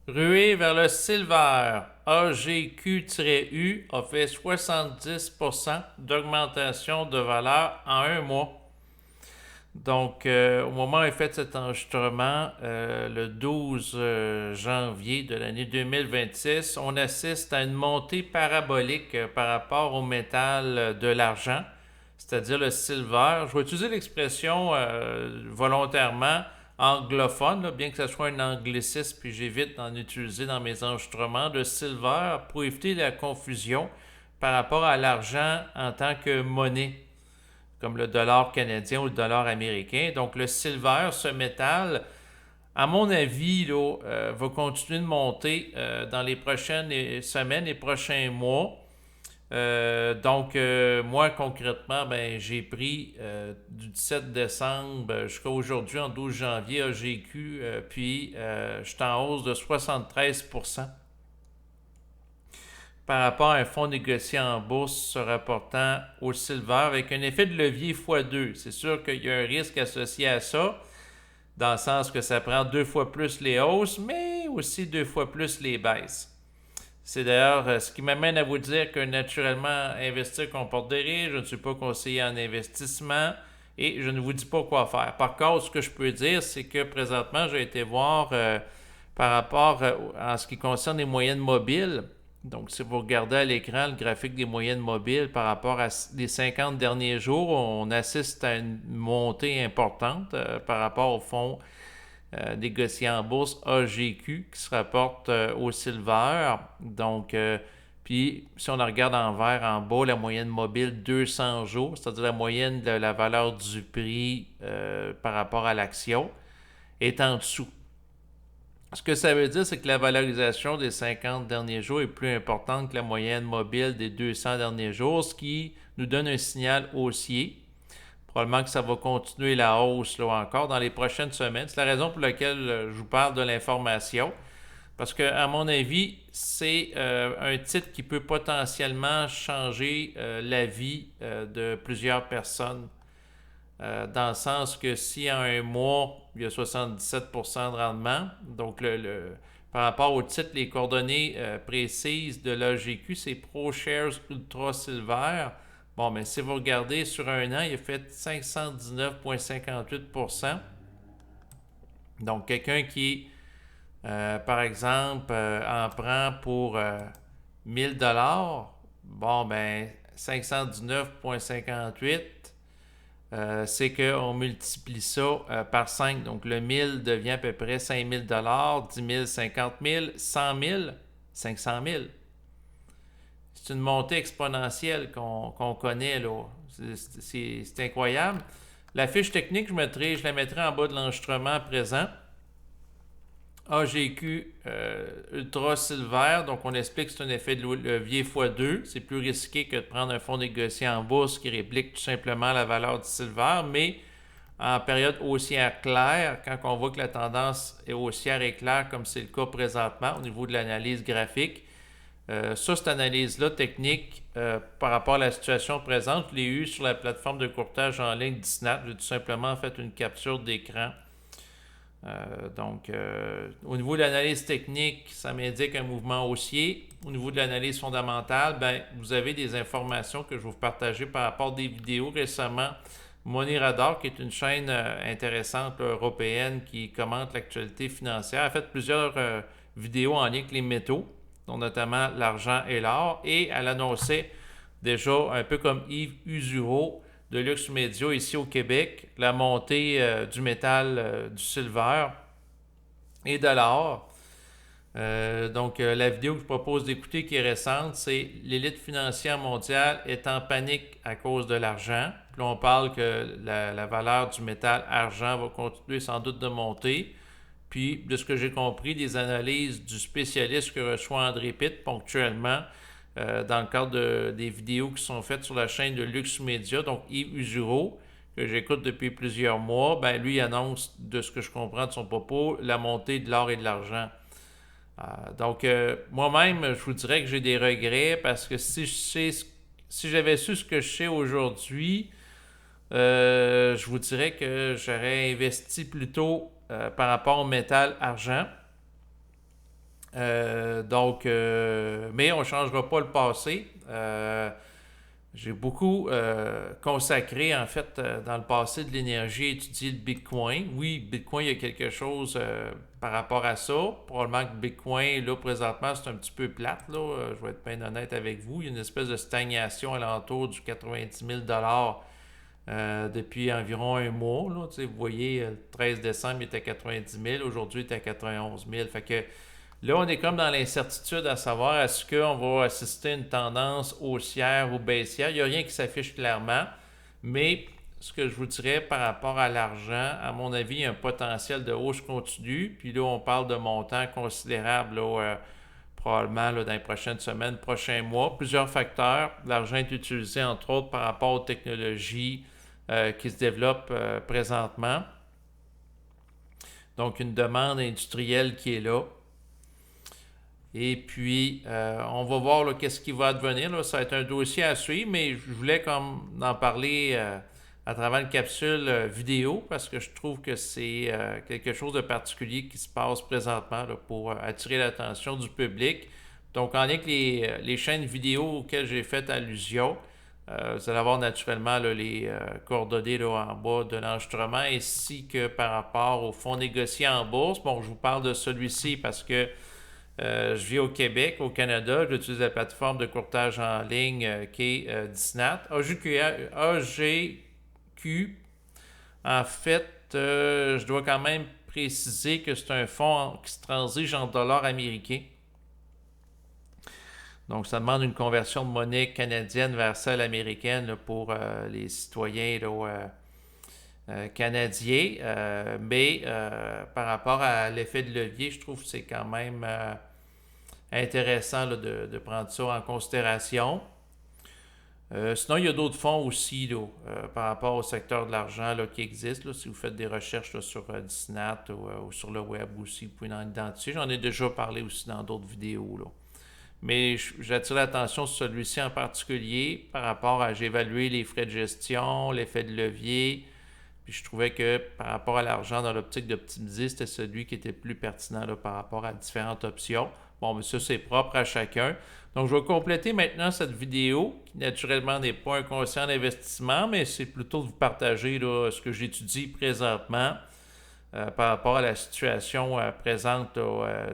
Ruée vers le silver, AGQ-U a fait 70% d'augmentation de valeur en un mois. Donc, au moment où il fait cet enregistrement, le 12 janvier de l'année 2026, on assiste à une montée parabolique par rapport au métal de l'argent, c'est-à-dire le silver. Je vais utiliser l'expression volontairement anglophone, là, bien que ce soit un anglicisme, puis j'évite d'en utiliser dans mes enregistrements, de silver pour éviter la confusion par rapport à l'argent en tant que monnaie comme le dollar canadien ou le dollar américain. Donc le silver, ce métal, à mon avis, là, va continuer de monter dans les prochaines semaines et prochains mois. Moi, concrètement, ben, j'ai pris du 17 décembre jusqu'à aujourd'hui, en 12 janvier, AGQ, puis je suis en hausse de 73% par rapport à un fonds négocié en bourse se rapportant au silver avec un effet de levier x2. C'est sûr qu'il y a un risque associé à ça, dans le sens que ça prend 2 fois plus les hausses, mais aussi 2 fois plus les baisses. C'est d'ailleurs ce qui m'amène à vous dire que naturellement, investir comporte des risques. Je ne suis pas conseiller en investissement et je ne vous dis pas quoi faire. Par contre, ce que je peux dire, c'est que présentement, j'ai été voir par rapport en ce qui concerne les moyennes mobiles. Donc, si vous regardez à l'écran le graphique des moyennes mobiles par rapport à les 50 derniers jours, on assiste à une montée importante par rapport au fonds négocié en bourse AGQ qui se rapporte au silver. Donc, puis si on regarde en vert en bas, la moyenne mobile 200 jours, c'est-à-dire la moyenne de la valeur du prix par rapport à l'action, est en dessous. Ce que ça veut dire, c'est que la valorisation des 50 derniers jours est plus importante que la moyenne mobile des 200 derniers jours, ce qui nous donne un signal haussier. Probablement que ça va continuer la hausse là encore dans les prochaines semaines. C'est la raison pour laquelle je vous parle de l'information. Parce que, à mon avis, c'est un titre qui peut potentiellement changer la vie de plusieurs personnes. Dans le sens que si en un mois, il y a 77% de rendement, donc par rapport au titre, les coordonnées précises de l'AGQ, c'est ProShares Ultra Silver. Bon, mais si vous regardez sur un an, il a fait 519,58%. Donc, quelqu'un qui, par exemple, en prend pour 1000$, bon, ben, 519,58$, c'est qu'on multiplie ça par 5. Donc, le 1000 devient à peu près 5000$, 10 000, 50 000, 100 000, 500 000. C'est une montée exponentielle qu'on connaît, là. C'est incroyable. La fiche technique, je la mettrai en bas de l'enregistrement présent. AGQ Ultra Silver, donc on explique que c'est un effet de levier x2. C'est plus risqué que de prendre un fonds négocié en bourse qui réplique tout simplement la valeur du silver, mais en période haussière claire, quand on voit que la tendance est haussière et claire, comme c'est le cas présentement au niveau de l'analyse graphique, cette analyse-là technique par rapport à la situation présente, je l'ai eue sur la plateforme de courtage en ligne Disnat. J'ai tout simplement fait une capture d'écran. Au niveau de l'analyse technique, ça m'indique un mouvement haussier. Au niveau de l'analyse fondamentale, ben, vous avez des informations que je vais vous partager par rapport à des vidéos récemment. Money Radar, qui est une chaîne intéressante européenne qui commente l'actualité financière, a fait plusieurs vidéos en lien avec les métaux, dont notamment l'argent et l'or, et elle annonçait déjà, un peu comme Yves Usureau, de Luxe Media ici au Québec, la montée du métal du silver et de l'or. La vidéo que je propose d'écouter qui est récente, c'est l'élite financière mondiale est en panique à cause de l'argent. Puis là, on parle que la valeur du métal argent va continuer sans doute de monter. Puis, de ce que j'ai compris, des analyses du spécialiste que reçoit André Pitt ponctuellement dans le cadre des vidéos qui sont faites sur la chaîne de Luxe Media, donc Yves Usureau, que j'écoute depuis plusieurs mois, ben lui annonce, de ce que je comprends de son propos, la montée de l'or et de l'argent. Moi-même, je vous dirais que j'ai des regrets parce que si j'avais su ce que je sais aujourd'hui, je vous dirais que j'aurais investi plutôt par rapport au métal argent. Mais on ne changera pas le passé. J'ai beaucoup consacré, en fait, dans le passé de l'énergie à étudier le Bitcoin. Oui, Bitcoin, il y a quelque chose par rapport à ça. Probablement que Bitcoin, là, présentement, c'est un petit peu plate, là. Je vais être bien honnête avec vous. Il y a une espèce de stagnation alentour du 90 000 depuis environ un mois. Là. Vous voyez, le 13 décembre, il était à 90 000. Aujourd'hui, il est à 91 000. Fait que là, on est comme dans l'incertitude à savoir est-ce qu'on va assister à une tendance haussière ou baissière. Il n'y a rien qui s'affiche clairement, mais ce que je vous dirais par rapport à l'argent, à mon avis, il y a un potentiel de hausse continue. Puis là, on parle de montants considérables, là, probablement là, dans les prochaines semaines, prochains mois. Plusieurs facteurs. L'argent est utilisé, entre autres, par rapport aux technologies qui se développent présentement. Donc, une demande industrielle qui est là. Et puis, on va voir là, qu'est-ce qui va advenir. Là. Ça va être un dossier à suivre, mais je voulais comme en parler à travers une capsule vidéo parce que je trouve que c'est quelque chose de particulier qui se passe présentement là, pour attirer l'attention du public. Donc, en lien avec les chaînes vidéo auxquelles j'ai fait allusion, vous allez avoir naturellement là, les coordonnées là, en bas de l'enregistrement ainsi que par rapport au fonds négocié en bourse. Bon, je vous parle de celui-ci parce que je vis au Québec, au Canada. J'utilise la plateforme de courtage en ligne qui est Disnat. AGQ, en fait, je dois quand même préciser que c'est un fonds qui se transige en dollars américains. Donc, ça demande une conversion de monnaie canadienne vers celle américaine là, pour les citoyens là, canadiens. Mais par rapport à l'effet de levier, je trouve que c'est quand même intéressant là, de prendre ça en considération. Sinon, il y a d'autres fonds aussi là, par rapport au secteur de l'argent là, qui existent. Là, si vous faites des recherches là, sur Disnat ou sur le web aussi, vous pouvez en identifier. J'en ai déjà parlé aussi dans d'autres vidéos. Là. Mais j'attire l'attention sur celui-ci en particulier par rapport à j'ai évalué les frais de gestion, l'effet de levier. Puis je trouvais que par rapport à l'argent, dans l'optique d'optimiser, c'était celui qui était plus pertinent là, par rapport à différentes options. Bon, mais ça, c'est propre à chacun. Donc, je vais compléter maintenant cette vidéo, qui naturellement n'est pas un conseil en investissement, mais c'est plutôt de vous partager là, ce que j'étudie présentement par rapport à la situation présente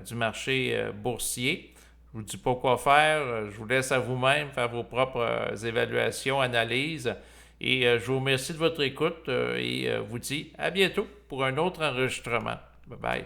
du marché boursier. Je ne vous dis pas quoi faire, je vous laisse à vous-même faire vos propres évaluations, analyses. Et je vous remercie de votre écoute et vous dis à bientôt pour un autre enregistrement. Bye bye.